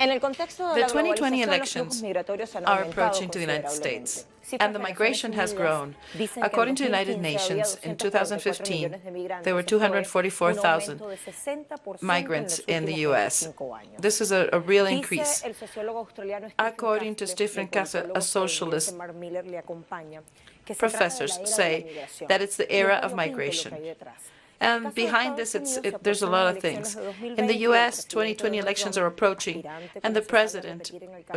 The 2020 elections are approaching to the United States, and the migration has grown. According to the United Nations, in 2015, there were 244,000 migrants in the U.S. This is a real increase. According to Stephen Casa, a socialist, professors say that it's the era of migration. And behind this, there's a lot of things. In the U.S., 2020 elections are approaching, and the president,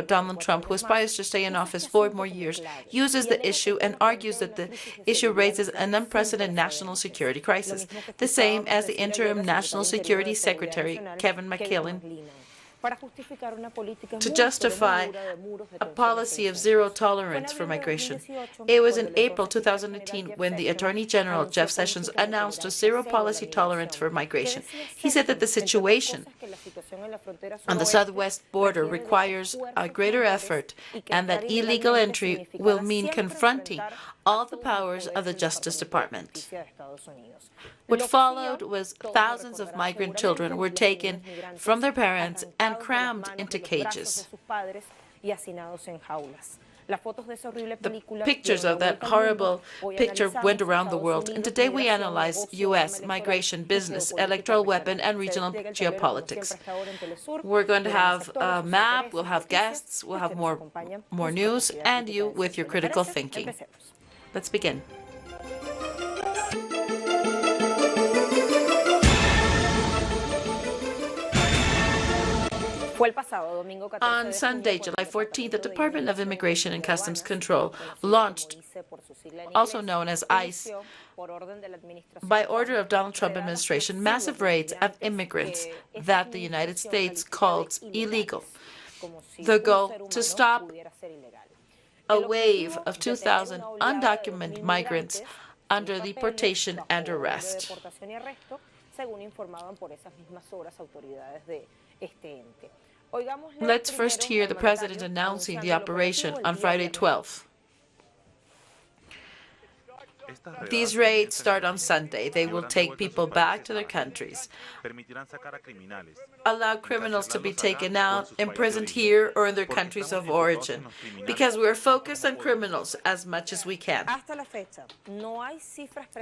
Donald Trump, who aspires to stay in office 4 more years, uses the issue and argues that the issue raises an unprecedented national security crisis, the same as the interim National Security Secretary, Kevin McKellen, to justify a policy of zero tolerance for migration. It was in April 2018 when the Attorney General, Jeff Sessions, announced a zero policy tolerance for migration. He said that the situation on the southwest border requires a greater effort and that illegal entry will mean confronting all the powers of the Justice Department. What followed was thousands of migrant children were taken from their parents and crammed into cages. The pictures of that horrible picture went around the world, and today we analyze U.S. migration, business, electoral weapon, and regional geopolitics. We're going to have a map, we'll have guests, we'll have more news, and you with your critical thinking. Let's begin. On Sunday, July 14th, the Department of Immigration and Customs Control launched, also known as ICE, by order of Donald Trump administration, massive raids of immigrants that the United States called illegal. The goal to stop a wave of 2,000 undocumented migrants under deportation and arrest. Let's first hear the president announcing the operation on Friday 12th. These raids start on Sunday. They will take people back to their countries, allow criminals to be taken out, imprisoned here or in their countries of origin, because we are focused on criminals as much as we can.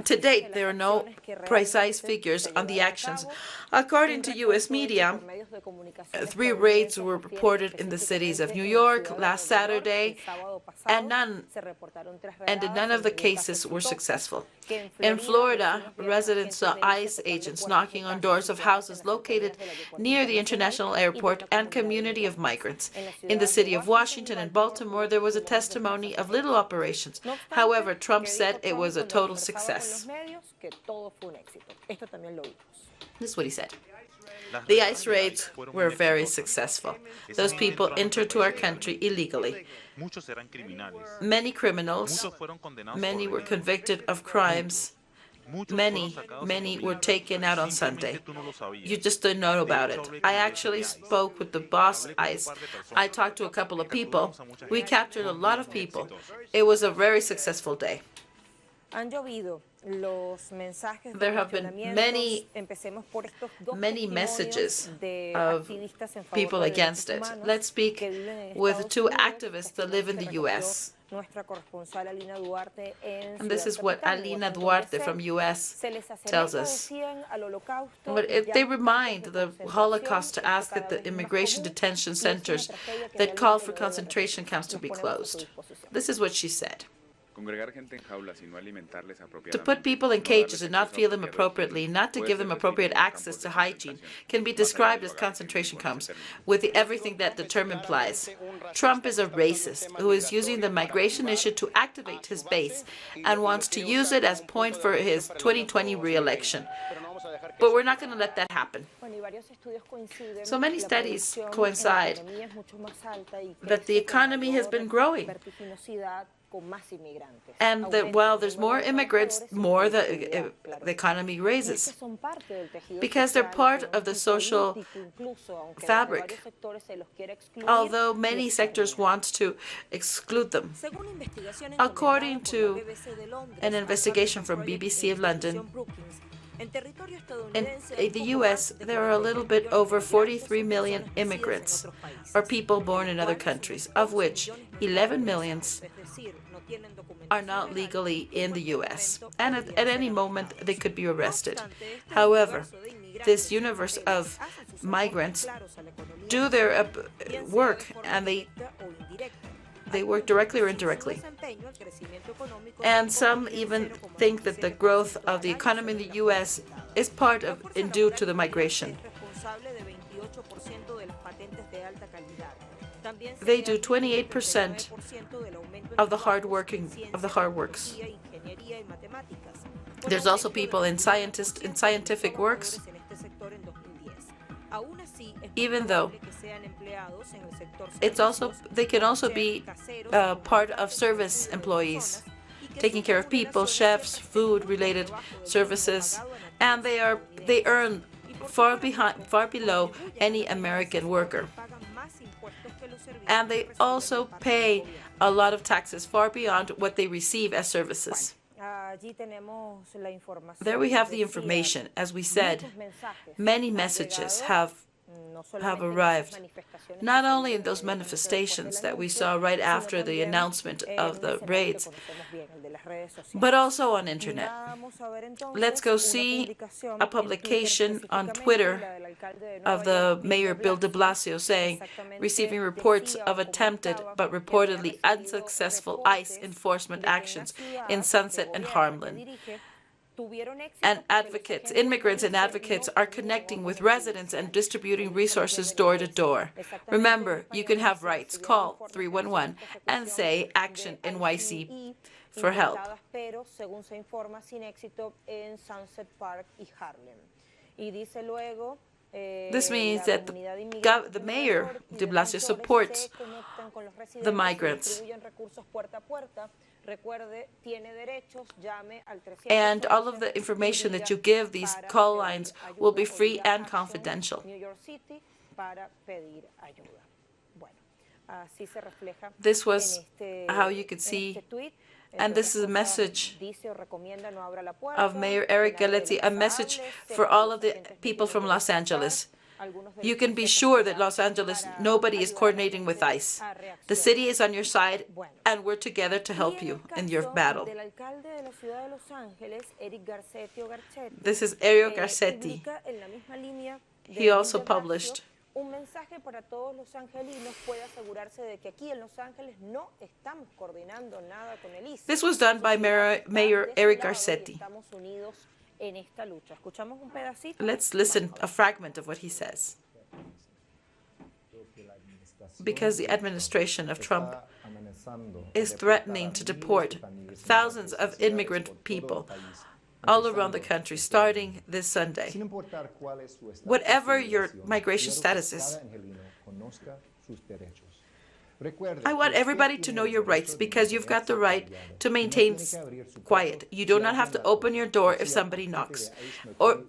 To date, there are no precise figures on the actions. According to U.S. media, 3 raids were reported in the cities of New York last Saturday, and in none of the cases were successful. In Florida, residents saw ICE agents knocking on doors of houses located near the international airport and community of migrants. In the city of Washington and Baltimore, there was a testimony of little operations. However, Trump said it was a total success. This is what he said. The ICE raids were very successful. Those people entered to our country illegally. Many criminals, many were convicted of crimes, many were taken out on Sunday. You just didn't know about it. I actually spoke with the boss ICE. I talked to a couple of people. We captured a lot of people. It was a very successful day. There have been many messages of people against it. Let's speak with 2 activists that live in the U.S. And this is what Alina Duarte from U.S. tells us. But they remind the Holocaust to ask that the immigration detention centers that call for concentration camps to be closed. This is what she said. To put people in cages and not feed them appropriately, not to give them appropriate access to hygiene, can be described as concentration camps, with everything that the term implies. Trump is a racist who is using the migration issue to activate his base and wants to use it as point for his 2020 re-election. But we're not going to let that happen. So many studies coincide that the economy has been growing, and that while there's more immigrants, more the economy raises, because they're part of the social fabric, although many sectors want to exclude them. According to an investigation from BBC of London, In the U.S., there are a little bit over 43 million immigrants, or people born in other countries, of which 11 million are not legally in the U.S., and at any moment they could be arrested. However, this universe of migrants do their work, and they work directly or indirectly. And some even think that the growth of the economy in the U.S. is part of and due to the migration. They do 28% of the hard works. There's also people in scientific works. Even though they can also be part of service employees, taking care of people, chefs, food-related services, and they earn far below any American worker. And they also pay a lot of taxes far beyond what they receive as services. There we have the information. As we said, many messages have arrived, not only in those manifestations that we saw right after the announcement of the raids, but also on internet. Let's go see a publication on Twitter of the Mayor Bill de Blasio saying, receiving reports of attempted but reportedly unsuccessful ICE enforcement actions in Sunset and Harlem. And immigrants and advocates are connecting with residents and distributing resources door to door. Remember, you can have rights. Call 311 and say Action NYC for help. This means that the mayor, de Blasio, supports the migrants. And all of the information that you give, these call lines, will be free and confidential. This was how you could see, and this is a message of Mayor Eric Garcetti, a message for all of the people from Los Angeles. You can be sure that Los Angeles, nobody is coordinating with ICE. The city is on your side, and we're together to help you in your battle. This is Eric Garcetti. He also published this was done by Mayor Eric Garcetti. Let's listen a fragment of what he says. Because the administration of Trump is threatening to deport thousands of immigrant people all around the country, starting this Sunday. Whatever your migration status is, I want everybody to know your rights, because you've got the right to maintain quiet. You do not have to open your door if somebody knocks, or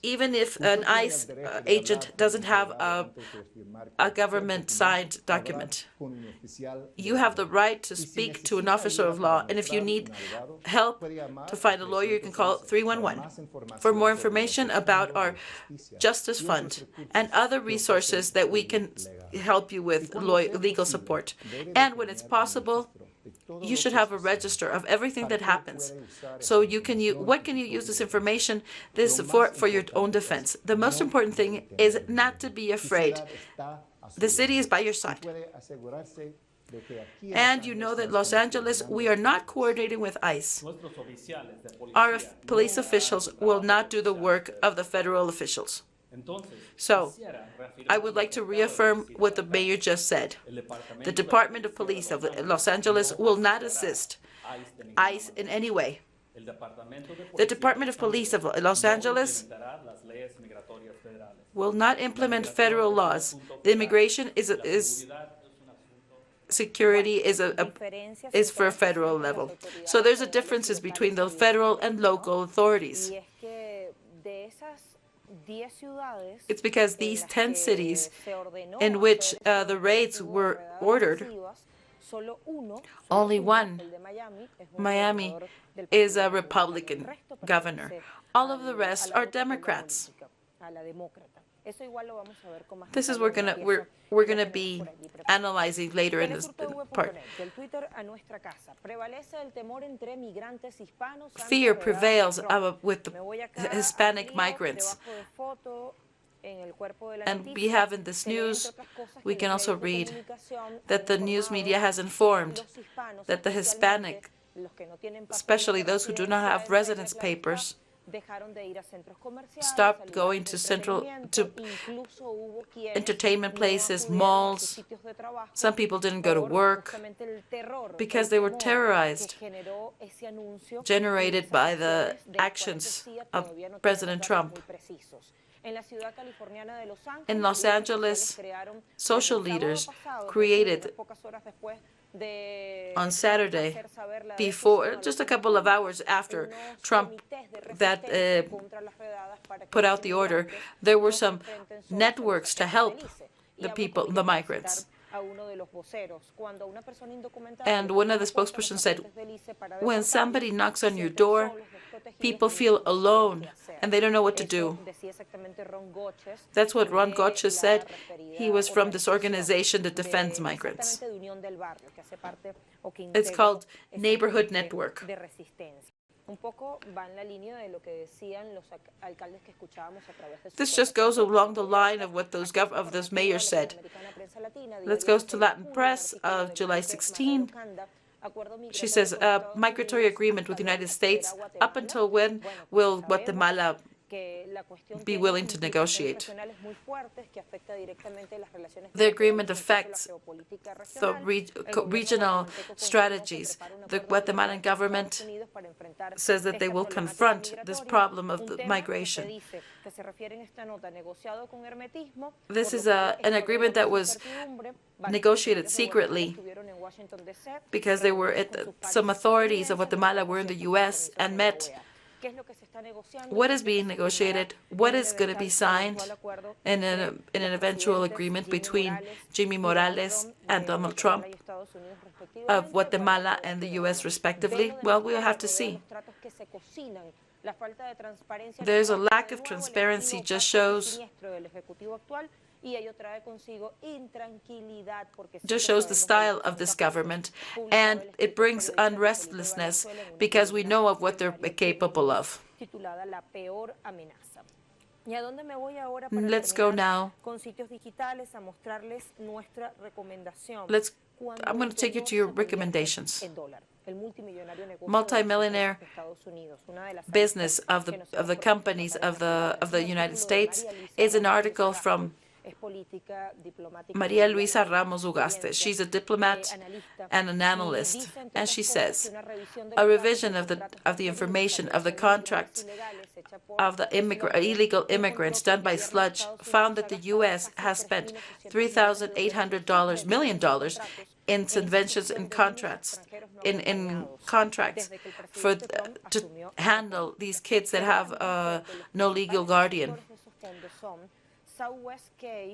even if an ICE agent doesn't have a government-signed document. You have the right to speak to an officer of law, and if you need help to find a lawyer, you can call 311. For more information about our Justice Fund and other resources that we can help you with legal support. And when it's possible, you should have a register of everything that happens. So you can what can you use this information for your own defense? The most important thing is not to be afraid. The city is by your side. And you know that Los Angeles, we are not coordinating with ICE. Our police officials will not do the work of the federal officials. So, I would like to reaffirm what the mayor just said. The Department of Police of Los Angeles will not assist ICE in any way. The Department of Police of Los Angeles will not implement federal laws. The immigration security is for a federal level. So there's a differences between the federal and local authorities. It's because these 10 cities in which the raids were ordered, Only one, Miami, is a Republican governor. All of the rest are Democrats. This is we're gonna be analyzing later in this part. Fear prevails with the Hispanic migrants. And we have in this news, we can also read that the news media has informed that the Hispanic, especially those who do not have residence papers, stopped going to entertainment places, malls. Some people didn't go to work because they were terrorized, generated by the actions of President Trump. In Los Angeles, social leaders created on Saturday, just a couple of hours after Trump put out the order, there were some networks to help the people, the migrants. And one of the spokespersons said, when somebody knocks on your door, people feel alone and they don't know what to do. That's what Ron Goches said. He was from this organization that defends migrants. It's called Neighborhood Network. This just goes along the line of what those mayors said. Let's go to Latin press of July 16. She says, migratory agreement with the United States. Up until when will Guatemala be willing to negotiate? The agreement affects the regional strategies. The Guatemalan government says that they will confront this problem of the migration. This is an agreement that was negotiated secretly because they were some authorities of Guatemala were in the U.S. and met. What is being negotiated? What is going to be signed in an eventual agreement between Jimmy Morales and Donald Trump of Guatemala and the U.S. respectively? Well, we'll have to see. There's a lack of transparency, just shows the style of this government, and it brings unrestlessness because we know of what they're capable of. Let's go now. I'm going to take you to your recommendations. Multimillionaire business of the companies of the United States is an article from Maria Luisa Ramos Ugaste. She's a diplomat and an analyst, and she says a revision of the information of the contracts of the illegal immigrants done by Sludge found that the U.S. has spent $3,800 million in subventions and contracts to handle these kids that have no legal guardian.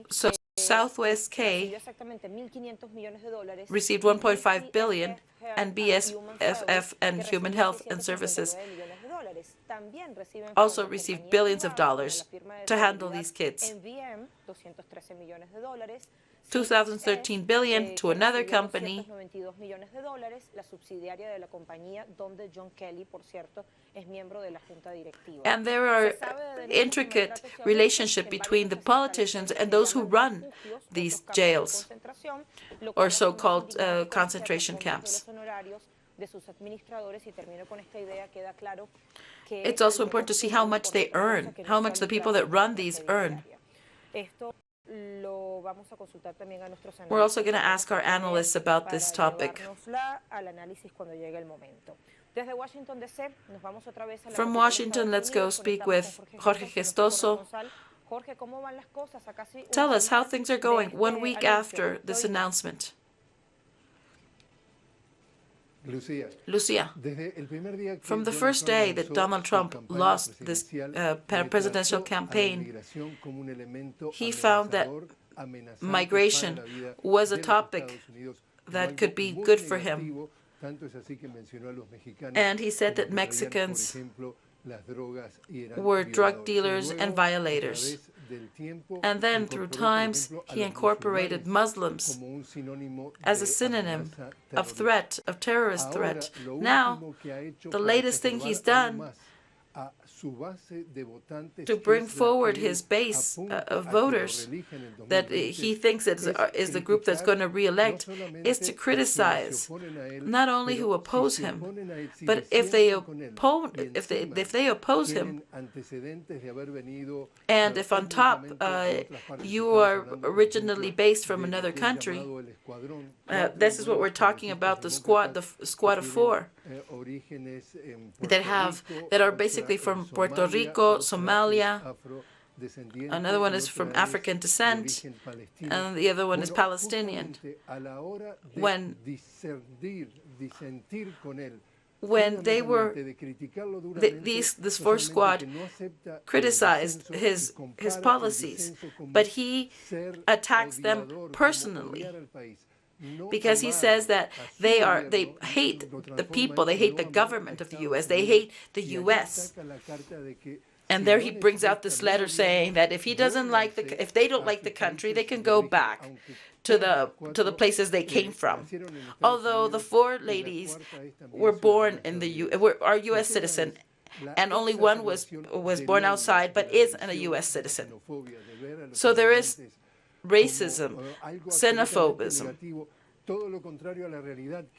So Southwest K received $1.5 billion, and BSFF and Human Health and Services also received billions of dollars to handle these kids. 2013 billion to another company, and there are intricate relationship between the politicians and those who run these jails or so-called concentration camps. It's also important to see how much they earn, how much the people that run these earn. We're also going to ask our analysts about this topic. From Washington, let's go speak with Jorge Gestoso. Tell us how things are going 1 week after this announcement. Lucia, from the first day that Donald Trump lost this presidential campaign, he found that migration was a topic that could be good for him. And he said that Mexicans were drug dealers and violators. And then, through times, he incorporated Muslims as a synonym of threat, of terrorist threat. Now, the latest thing he's done to bring forward his base of voters that he thinks is the group that's going to re-elect is to criticize not only who oppose him, but if they oppose him, and if on top you are originally based from another country, this is what we're talking about, the squad of four that are basically from Puerto Rico, Somalia. Another one is from African descent, and the other one is Palestinian. When they were, this fourth squad criticized his policies, but he attacks them personally, because he says that they hate the people, they hate the government of the U.S., they hate the U.S. And there he brings out this letter saying that if they don't like the country, they can go back to the places they came from. Although the four ladies were born in are U.S. citizen, and only one was born outside, but is a U.S. citizen. So there is racism, xenophobism,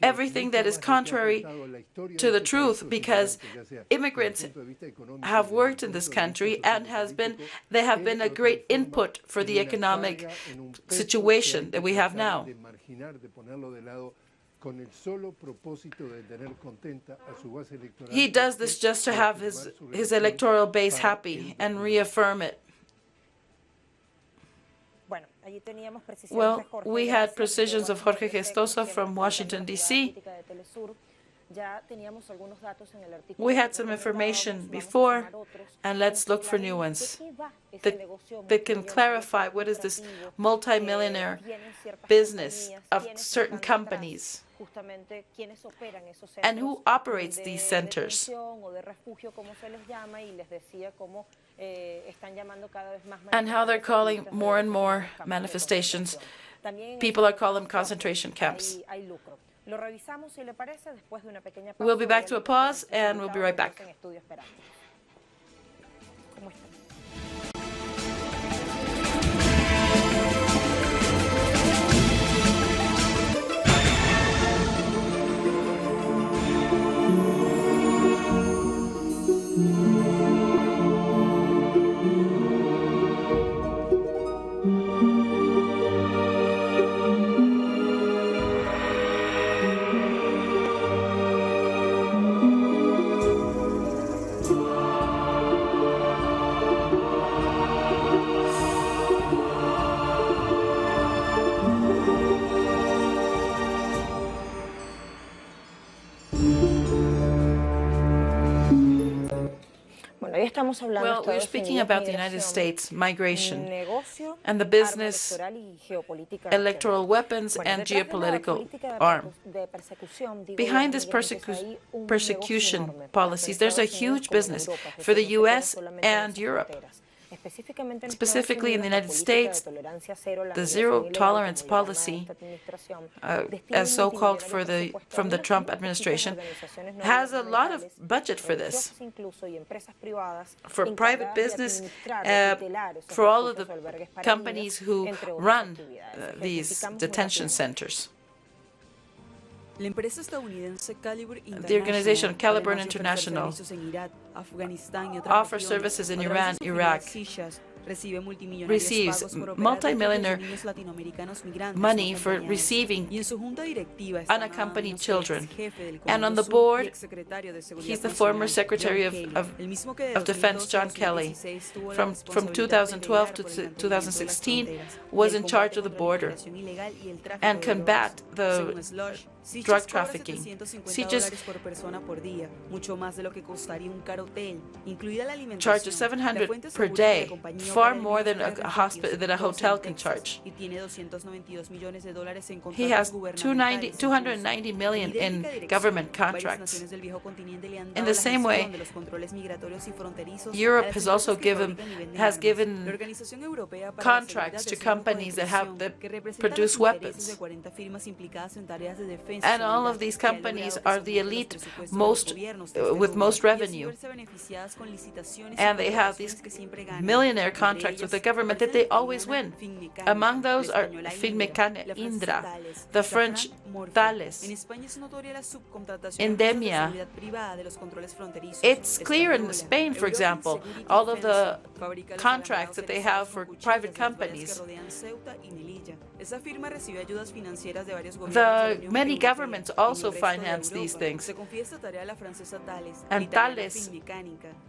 everything that is contrary to the truth, because immigrants have worked in this country and they have been a great input for the economic situation that we have now. He does this just to have his electoral base happy and reaffirm it. Well, we had precisions of Jorge Gestoso from Washington, D.C. We had some information before, and let's look for new ones that can clarify what is this multimillionaire business of certain companies and who operates these centers. And how they're calling more and more manifestations. People are calling them concentration camps. We'll be back to a pause, and we'll be right back. Well, we're speaking about the United States, migration, and the business, electoral weapons, and geopolitical arm. Behind this persecution policies, there's a huge business for the U.S. and Europe. Specifically in the United States, the zero-tolerance policy, as so-called from the Trump administration, has a lot of budget for this, for private business, for all of the companies who run these detention centers. The organization Caliber International offers services in Iran, Iraq, receives multi-millionaire money for receiving unaccompanied children. And on the board, he's the former Secretary of Defense, John Kelly. From 2012 to 2016, was in charge of the border and combat the drug trafficking. Sitges charges $700 per day, far more than a hotel can charge. He has $290 million in government contracts. In the same way, Europe has also given contracts to companies that produce weapons. And all of these companies are the elite with most revenue. And they have these millionaire contracts with the government that they always win. Among those are Finmecane, Indra, the French Thales, Endemia. It's clear in Spain, for example, all of the contracts that they have for private companies. Many governments also finance these things. And Thales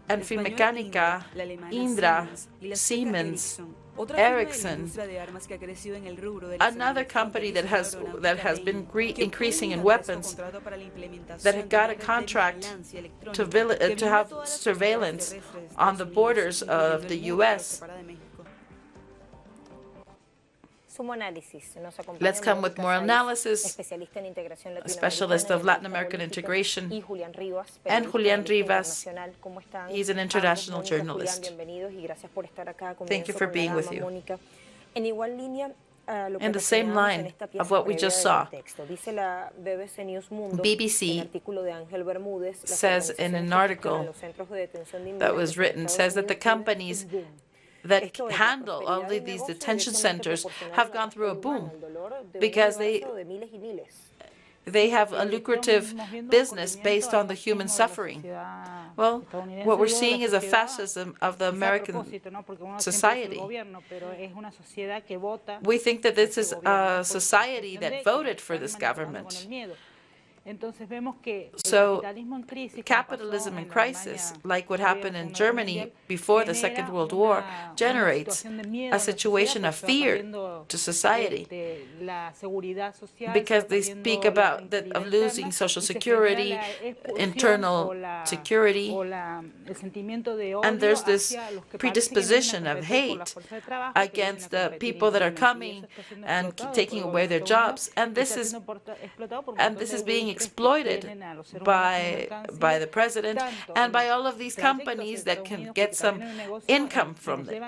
and Finmecánica, Indra, Siemens, Ericsson, another company that has been increasing in weapons, that got a contract to have surveillance on the borders of the U.S. Let's come with more analysis. A specialist of Latin American integration, and Julián Rivas. He's an international journalist. Thank you for being with you. In the same line of what we just saw, BBC says in an article that was written, says that the companies that handle all of these detention centers have gone through a boom because they have a lucrative business based on the human suffering. Well, what we're seeing is a fascism of the American society. We think that this is a society that voted for this government. So capitalism in crisis, like what happened in Germany before the Second World War, generates a situation of fear to society because they speak about of losing social security, internal security, and there's this predisposition of hate against the people that are coming and taking away their jobs, and this is being exploited by the president and by all of these companies that can get some income from it.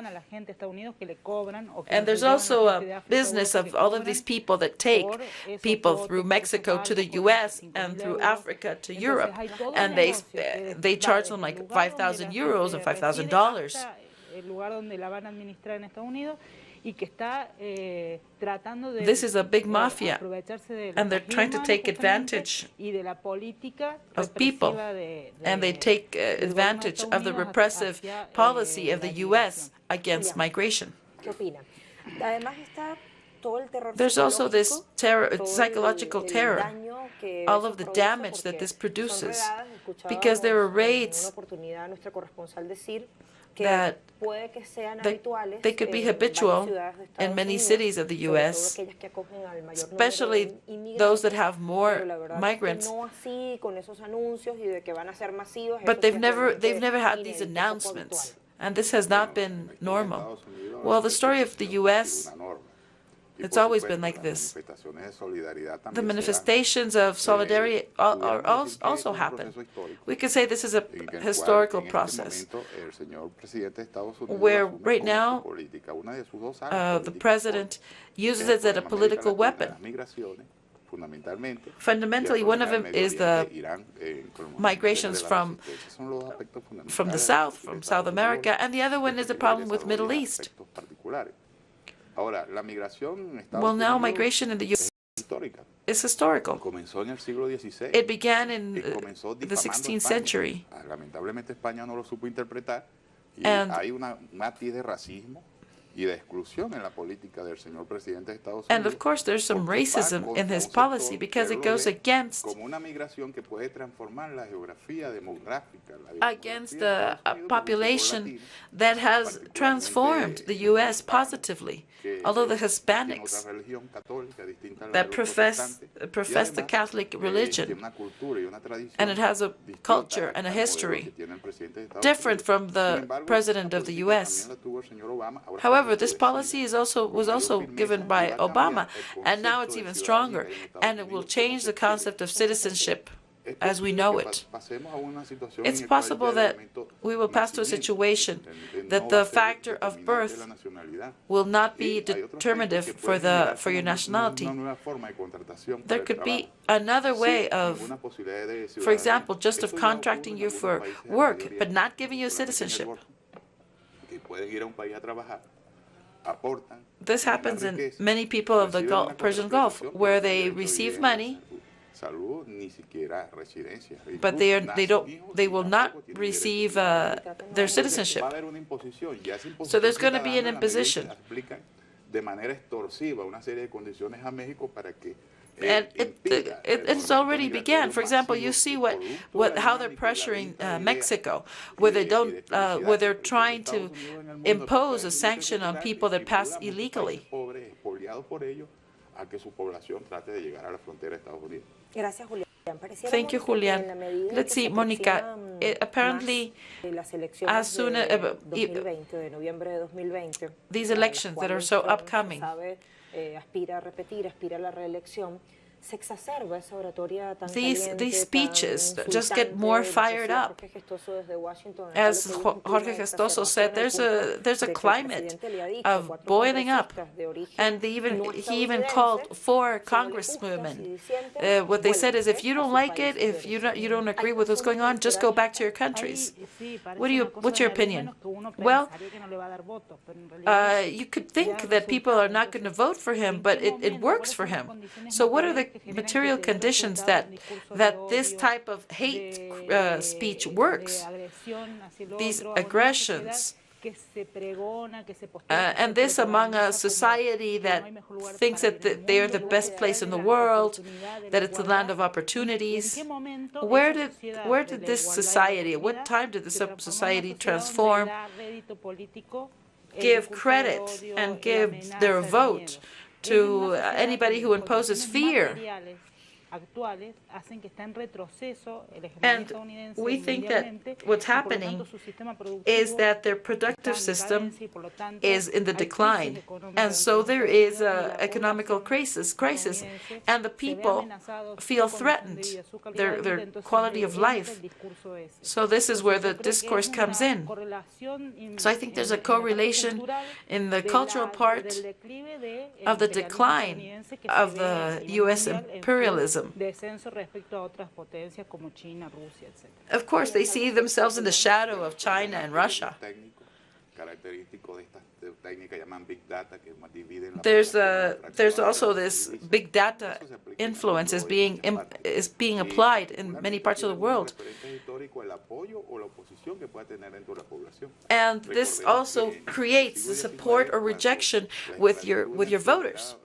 And there's also a business of all of these people that take people through Mexico to the U.S. and through Africa to Europe, and they charge them like 5,000 euros and $5,000. This is a big mafia, and they're trying to take advantage of people, and they take advantage of the repressive policy of the U.S. against migration. There's also this psychological terror, all of the damage that this produces, because there are raids that they could be habitual in many cities of the U.S., especially those that have more migrants. But they've never had these announcements, and this has not been normal. Well, the story of the U.S., it's always been like this. The manifestations of solidarity also happen. We could say this is a historical process, where right now the president uses it as a political weapon. Fundamentally, one of them is the migrations from the South, from South America, and the other one is the problem with Middle East. Well, now migration in the U.S. is historical. It began in the 16th century. And And of course, there's some racism in his policy because it goes against the population that has transformed the U.S. positively. Although the Hispanics that profess the Catholic religion, and it has a culture and a history different from the President of the U.S. However, this policy was also given by Obama, and now it's even stronger, and it will change the concept of citizenship as we know it. It's possible that we will pass to a situation that the factor of birth will not be determinative for your nationality. There could be another way of, for example, just of contracting you for work, but not giving you citizenship. This happens in many people of the Persian Gulf, where they receive money, but they will not receive their citizenship. So there's going to be an imposition. And it's already began. For example, you see how they're pressuring Mexico, where they're trying to impose a sanction on people that pass illegally. Thank you, Julian. Let's see, Monica. Apparently, as soon as these elections that are so upcoming, these speeches just get more fired up. As Jorge Gestoso said, there's a climate of boiling up, and he even called for congresswomen. What they said is, if you don't like it, if you don't agree with what's going on, just go back to your countries. What's your opinion? Well, you could think that people are not going to vote for him, but it works for him. So what are the material conditions that this type of hate speech works? These aggressions, and this among a society that thinks that they are the best place in the world, that it's a land of opportunities. Where did this society, at what time did this society transform, give credit and give their vote to anybody who imposes fear? And we think that what's happening is that their productive system is in the decline. And so there is an economical crisis, and the people feel threatened, their quality of life. So this is where the discourse comes in. So I think there's a correlation in the cultural part of the decline of the U.S. imperialism. Of course, they see themselves in the shadow of China and Russia. There's also this big data influence is being applied in many parts of the world. And this also creates the support or rejection with your voters.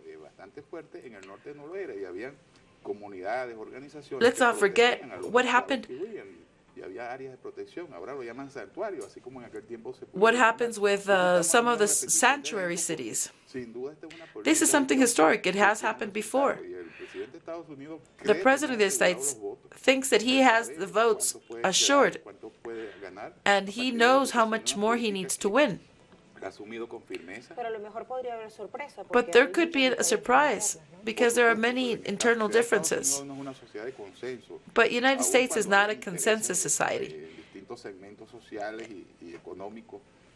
Let's not forget what happened. What happens with some of the sanctuary cities? This is something historic. It has happened before. The President of the United States thinks that he has the votes assured, and he knows how much more he needs to win. But there could be a surprise, because there are many internal differences. But the United States is not a consensus society.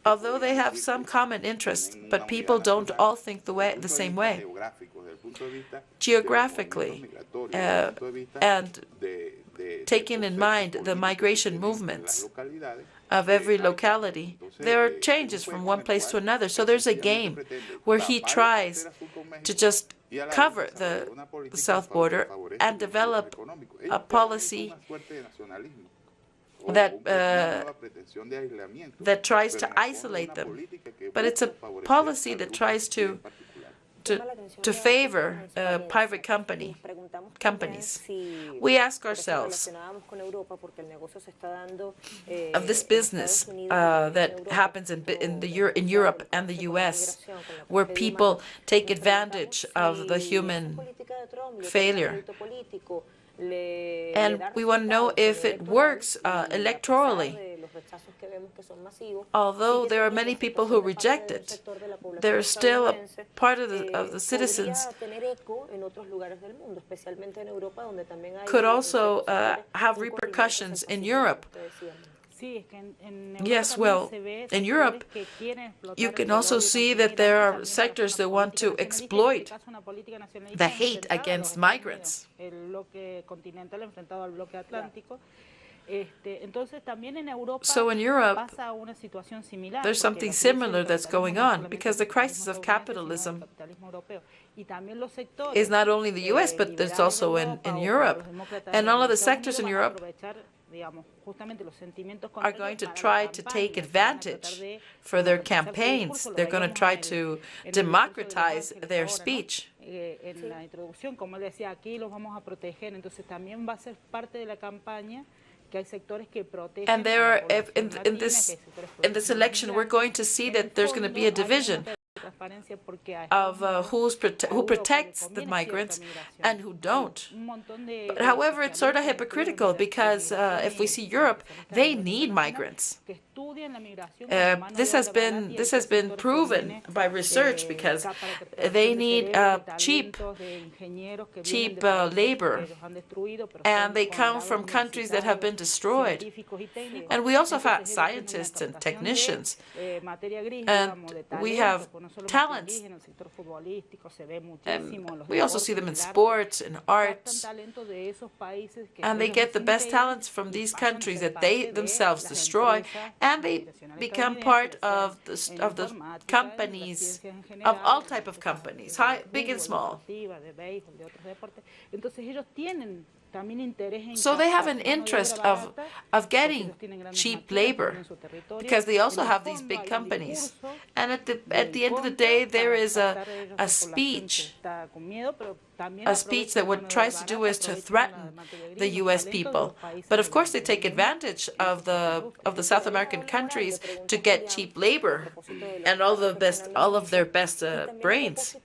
Although they have some common interests, but people don't all think the same way. Geographically, and taking in mind the migration movements of every locality, there are changes from one place to another. So there's a game where he tries to just cover the south border and develop a policy that tries to isolate them. But it's a policy that tries to favor private companies. We ask ourselves of this business that happens in Europe and the U.S., where people take advantage of the human failure. And we want to know if it works electorally. Although there are many people who reject it, there is still a part of the citizens could also have repercussions in Europe. Yes, well, in Europe, you can also see that there are sectors that want to exploit the hate against migrants. So in Europe, there's something similar that's going on, because the crisis of capitalism is not only in the U.S., but it's also in Europe. And all of the sectors in Europe are going to try to take advantage for their campaigns. They're going to try to democratize their speech. And there are, in this election, we're going to see that there's going to be a division of who protects the migrants and who don't. But however, it's sort of hypocritical, because if we see Europe, they need migrants. This has been proven by research, because they need cheap labor, and they come from countries that have been destroyed. And we also have scientists and technicians, and we have talents. And we also see them in sports and arts, and they get the best talents from these countries that they themselves destroy, and they become part of the companies, of all type of companies, big and small. So they have an interest of getting cheap labor, because they also have these big companies. And at the end of the day, there is a speech that what tries to do is to threaten the U.S. people. But of course, they take advantage of the South American countries to get cheap labor and all of their best brains.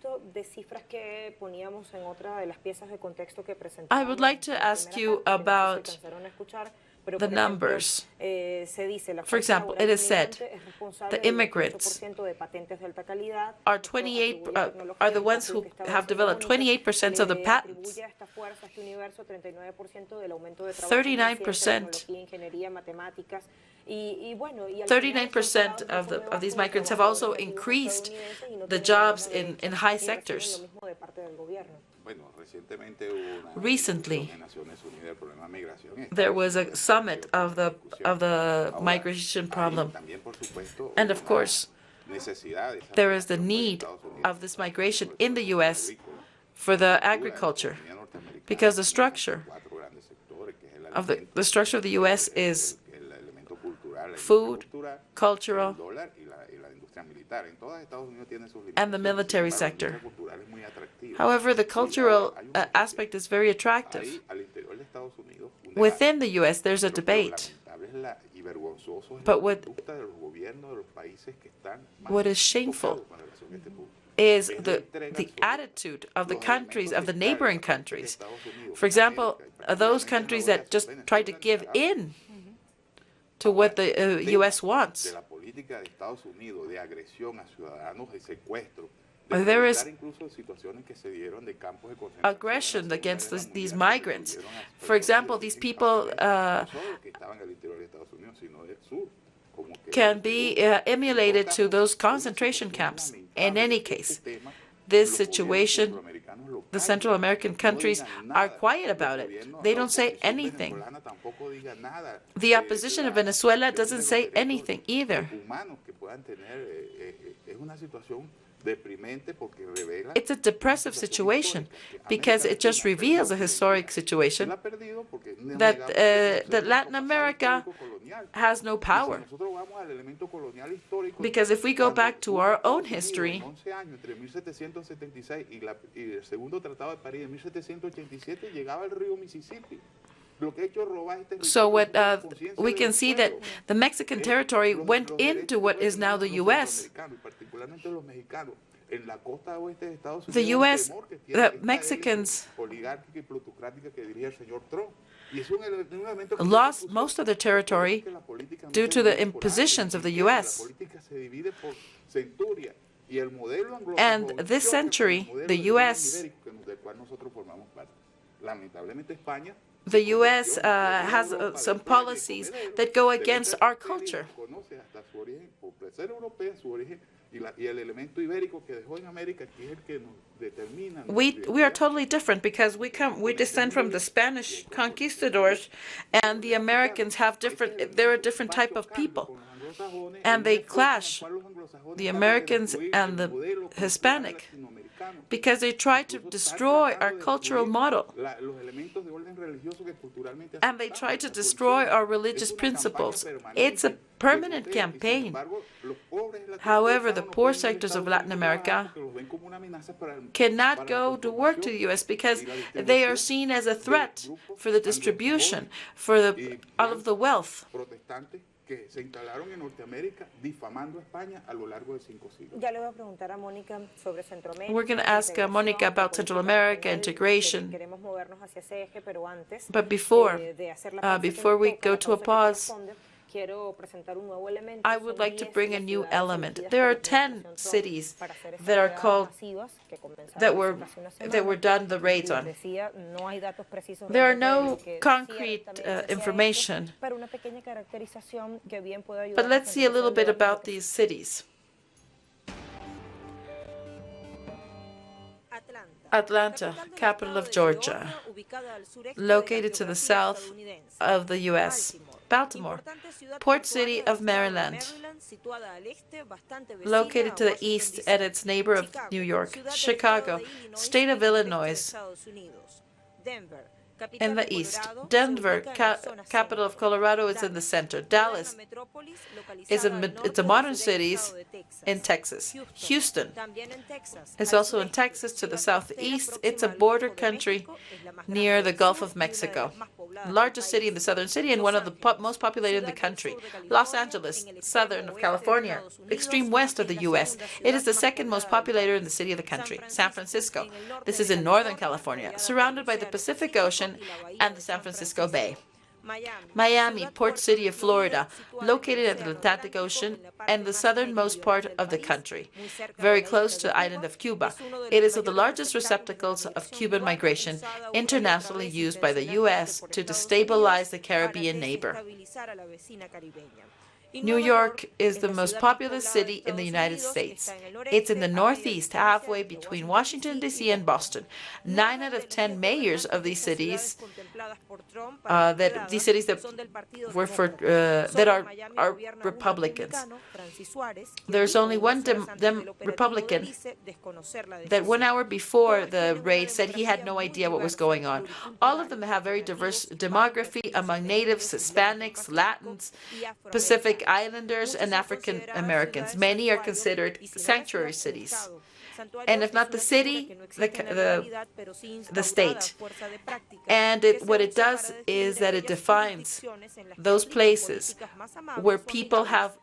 I would like to ask you about the numbers. For example, it is said the immigrants are the ones who have developed 28% of the patents. 39% of these migrants have also increased the jobs in high sectors. Recently, there was a summit of the migration problem, and of course, there is the need of this migration in the U.S. for the agriculture, because the structure of the U.S. is food, cultural, and the military sector. However, the cultural aspect is very attractive. Within the U.S., there's a debate. But what is shameful is the attitude of the countries, of the neighboring countries. For example, those countries that just try to give in to what the U.S. wants. There is aggression against these migrants. For example, these people can be emulated to those concentration camps. In any case, this situation, the Central American countries are quiet about it. They don't say anything. The opposition of Venezuela doesn't say anything either. It's a depressive situation because it just reveals a historic situation that Latin America has no power. Because if we go back to our own history, so we can see that the Mexican territory went into what is now the U.S. The U.S., the Mexicans lost most of their territory due to the impositions of the U.S. And this century, the U.S. Has some policies that go against our culture. We are totally different because we descend from the Spanish conquistadors, and the Americans have they're a different type of people, and they clash, the Americans and the Hispanic, because they try to destroy our cultural model, and they try to destroy our religious principles. It's a permanent campaign. However, the poor sectors of Latin America cannot go to work to the U.S. because they are seen as a threat for the distribution, for all of the wealth. We're going to ask Mónica about Central America integration. But before we go to a pause, I would like to bring a new element. There are 10 cities that are called, that were done the raids on. There are no concrete information, but let's see a little bit about these cities. Atlanta, capital of Georgia, located to the south of the U.S. Baltimore, port city of Maryland, located to the east and its neighbor of New York. Chicago, state of Illinois, in the east. Denver, capital of Colorado, is in the center. Dallas it's a modern city in Texas. Houston is also in Texas to the southeast. It's a border country near the Gulf of Mexico. Largest city in the southern city and one of the most populated in the country. Los Angeles, southern of California, extreme west of the U.S. It is the second most populated in the city of the country. San Francisco, this is in northern California, surrounded by the Pacific Ocean and the San Francisco Bay. Miami, port city of Florida, located at the Atlantic Ocean and the southernmost part of the country, very close to the island of Cuba. It is of the largest receptacles of Cuban migration, internationally used by the U.S. to destabilize the Caribbean neighbor. New York is the most populous city in the United States. It's in the northeast, halfway between Washington, D.C. and Boston. 9 out of 10 mayors of these cities, that are Republicans. There's only one Republican that 1 hour before the raid said he had no idea what was going on. All of them have very diverse demography among natives, Hispanics, Latins, Pacific Islanders, and African Americans. Many are considered sanctuary cities. And if not the city, the state. And what it does is that it defines those places where people have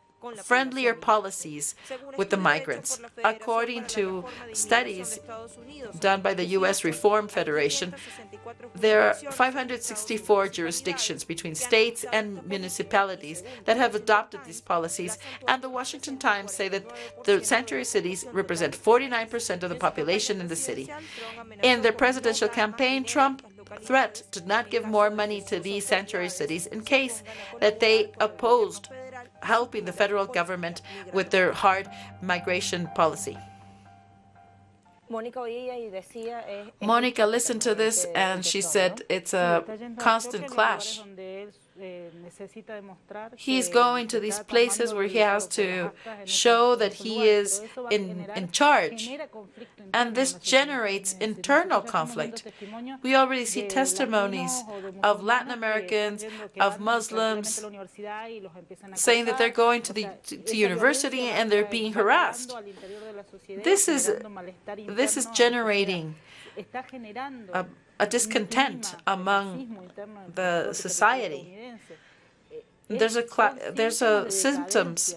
friendlier policies with the migrants. According to studies done by the U.S. Reform Federation, there are 564 jurisdictions between states and municipalities that have adopted these policies, and the Washington Times say that the sanctuary cities represent 49% of the population in the city. In their presidential campaign, Trump threat to not give more money to these sanctuary cities in case that they opposed helping the federal government with their hard migration policy. Mónica listened to this and she said it's a constant clash. He's going to these places where he has to show that he is in charge, and this generates internal conflict. We already see testimonies of Latin Americans, of Muslims, saying that they're going to university and they're being harassed. This is generating a discontent among the society. There's a symptoms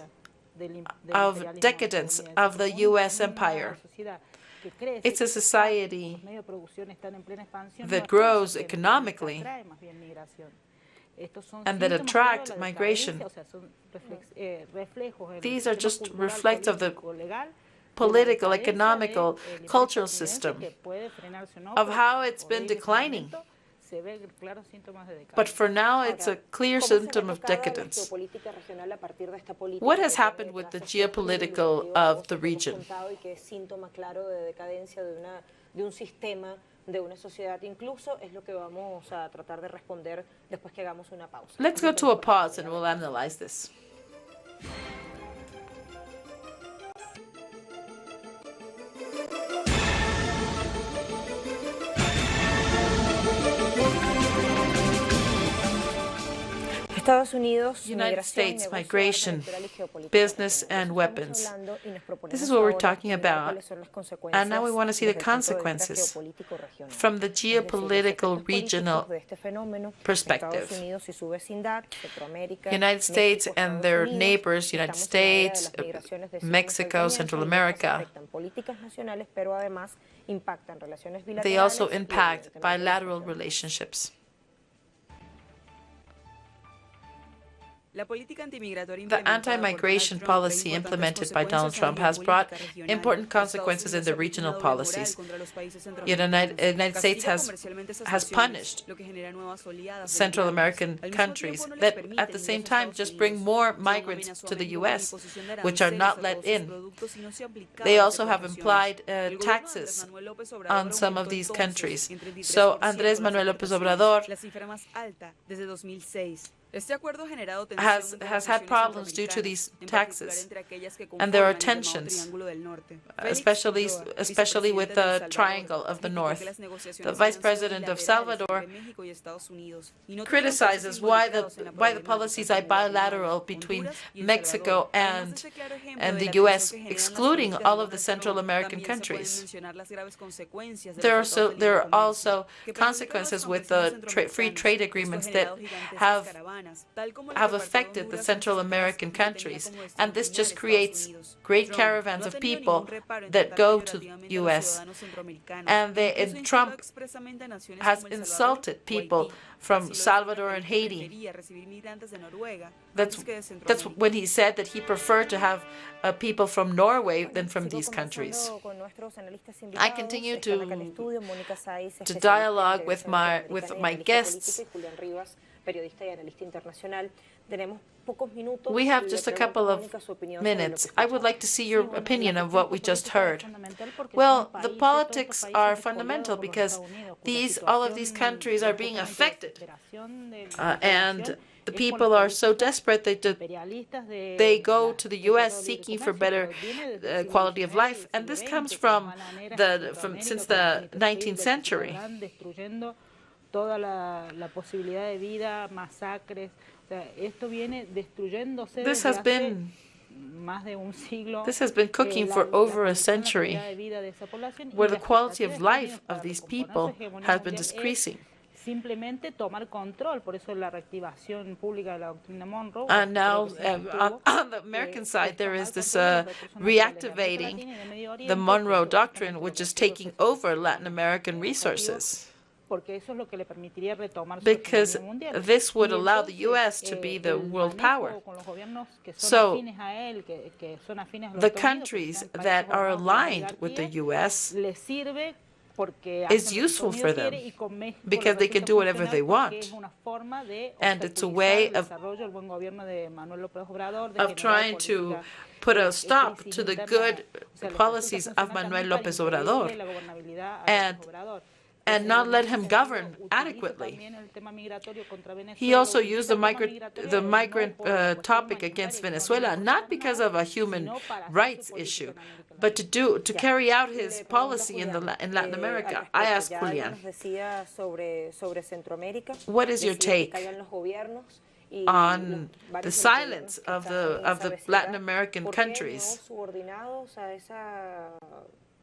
of decadence of the U.S. empire. It's a society that grows economically and that attract migration. These are just reflects of the political, economical, cultural system of how it's been declining. But for now, it's a clear symptom of decadence. What has happened with the geopolitical of the region? Let's go to a pause and we'll analyze this. United States migration, business, and weapons. This is what we're talking about. And now we want to see the consequences from the geopolitical regional perspective. United States and their neighbors, United States, Mexico, Central America, they also impact bilateral relationships. The anti-migration policy implemented by Donald Trump has brought important consequences in the regional policies. The United States has punished Central American countries that at the same time just bring more migrants to the U.S., which are not let in. They also have implied taxes on some of these countries. So Andrés Manuel López Obrador has had problems due to these taxes, and there are tensions, especially with the Triangle of the North. The Vice President of Salvador criticizes why the policies are bilateral between Mexico and the U.S., excluding all of the Central American countries. There are also consequences with the free trade agreements that have affected the Central American countries, and this just creates great caravans of people that go to the U.S. And Trump has insulted people from Salvador and Haiti. That's when he said that he preferred to have people from Norway than from these countries. I continue to dialogue with my guests. We have just a couple of minutes. I would like to see your opinion of what we just heard. Well, the politics are fundamental because all of these countries are being affected. And the people are so desperate that they go to the U.S. seeking for better quality of life. And this comes from since the 19th century. This has been cooking for over a century, where the quality of life of these people has been decreasing. And now, on the American side, there is this reactivating the Monroe Doctrine, which is taking over Latin American resources. Because this would allow the U.S. to be the world power. So the countries that are aligned with the U.S. is useful for them because they can do whatever they want. And it's a way of trying to put a stop to the good policies of Manuel López Obrador. And and not let him govern adequately. He also used the migrant topic against Venezuela, not because of a human rights issue, but to carry out his policy in Latin America. I asked Julian, what is your take on the silence of the Latin American countries?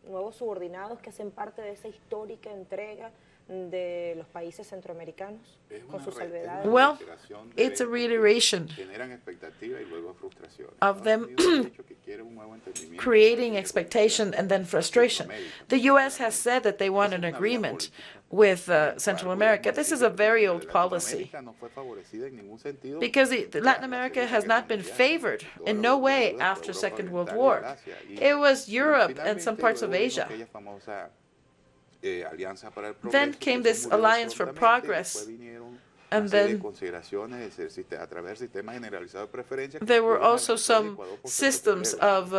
Nuevos subordinados que hacen parte de esa histórica entrega de los países centroamericanos con sus salvedades. Well, it's a reiteration of them creating expectation and then frustration. The U.S. has said that they want an agreement with Central America. This is a very old policy because Latin America has not been favored in no way after Second World War. It was Europe and some parts of Asia. Then came this Alliance for Progress, and then there were also some systems of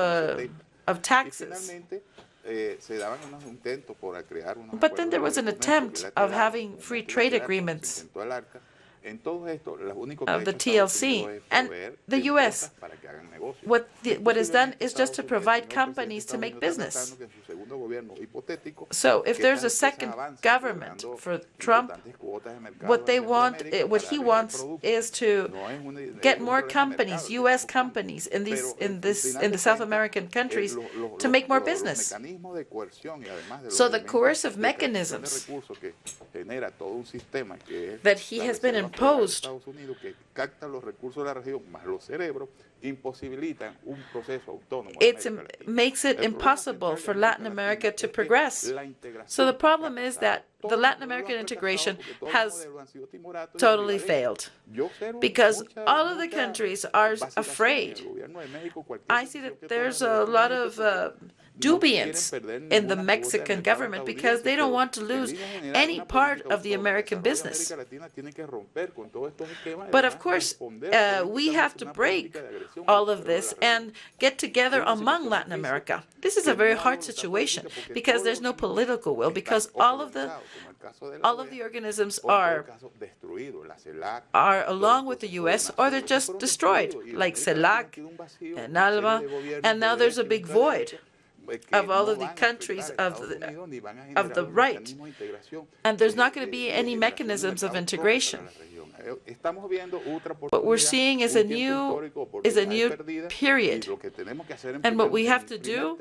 taxes. But then there was an attempt of having free trade agreements of the TLC, and the U.S. What is done is just to provide companies to make business. So if there's a second government for Trump, what he wants is to get more companies, U.S. companies in the South American countries to make more business. So the coercive mechanisms that he has been imposed makes it impossible for Latin America to progress. So the problem is that the Latin American integration has totally failed because all of the countries are afraid. I see that there's a lot of dubiance in the Mexican government because they don't want to lose any part of the American business. But of course, we have to break all of this and get together among Latin America. This is a very hard situation because there's no political will, because all of the organisms are along with the U.S. or they're just destroyed, like CELAC and ALBA, and now there's a big void of all of the countries of the right, and there's not going to be any mechanisms of integration. What we're seeing is a new period, and what we have to do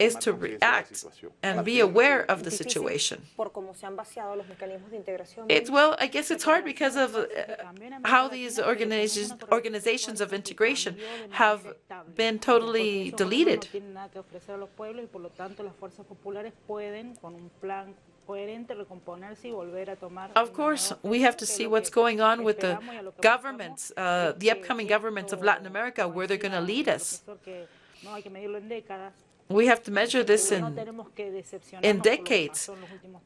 is to react and be aware of the situation. I guess it's hard because of how these organizations of integration have been totally deleted. Of course, we have to see what's going on with the governments, the upcoming governments of Latin America, where they're going to lead us. We have to measure this in decades,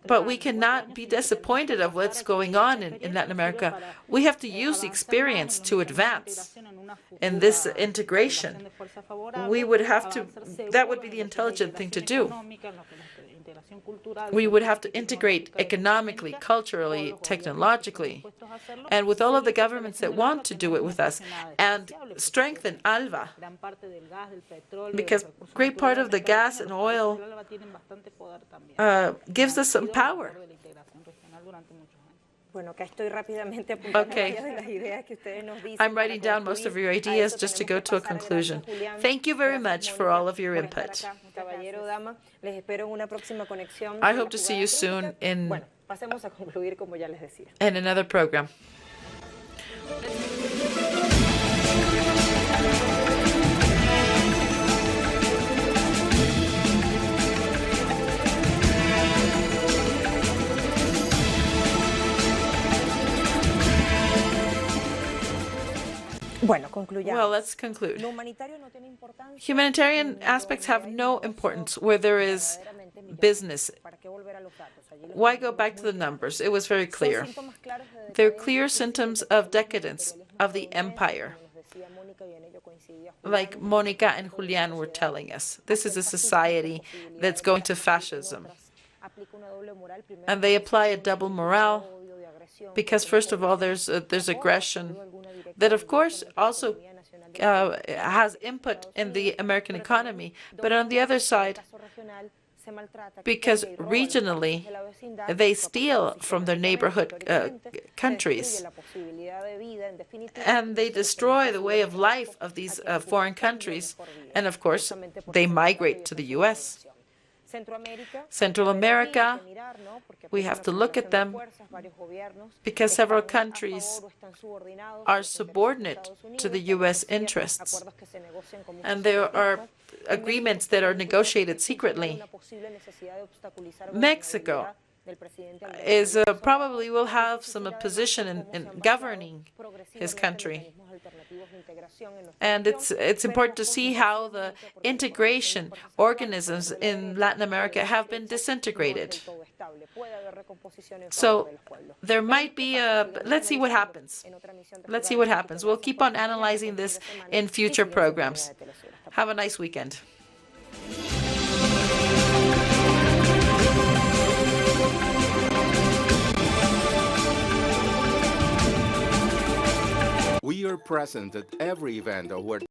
but we cannot be disappointed of what's going on in Latin America. We have to use the experience to advance in this integration. That would be the intelligent thing to do. We would have to integrate economically, culturally, technologically, and with all of the governments that want to do it with us, and strengthen ALBA, because great part of the gas and oil gives us some power. Okay. I'm writing down most of your ideas just to go to a conclusion. Thank you very much for all of your input. I hope to see you soon in another program. Well, let's conclude. Humanitarian aspects have no importance where there is business. Why go back to the numbers? It was very clear. They're clear symptoms of decadence of the empire. Like Monica and Julian were telling us, this is a society that's going to fascism. And they apply a double morale because, first of all, there's aggression that, of course, also has input in the American economy. But on the other side, because regionally they steal from their neighborhood countries and they destroy the way of life of these foreign countries, and of course they migrate to the U.S. Central America, we have to look at them because several countries are subordinate to the U.S. interests. And there are agreements that are negotiated secretly. Mexico is probably will have some position in governing his country. And it's important to see how the integration organisms in Latin America have been disintegrated. So there might be let's see what happens. Let's see what happens. We'll keep on analyzing this in future programs. Have a nice weekend. We are present at every event where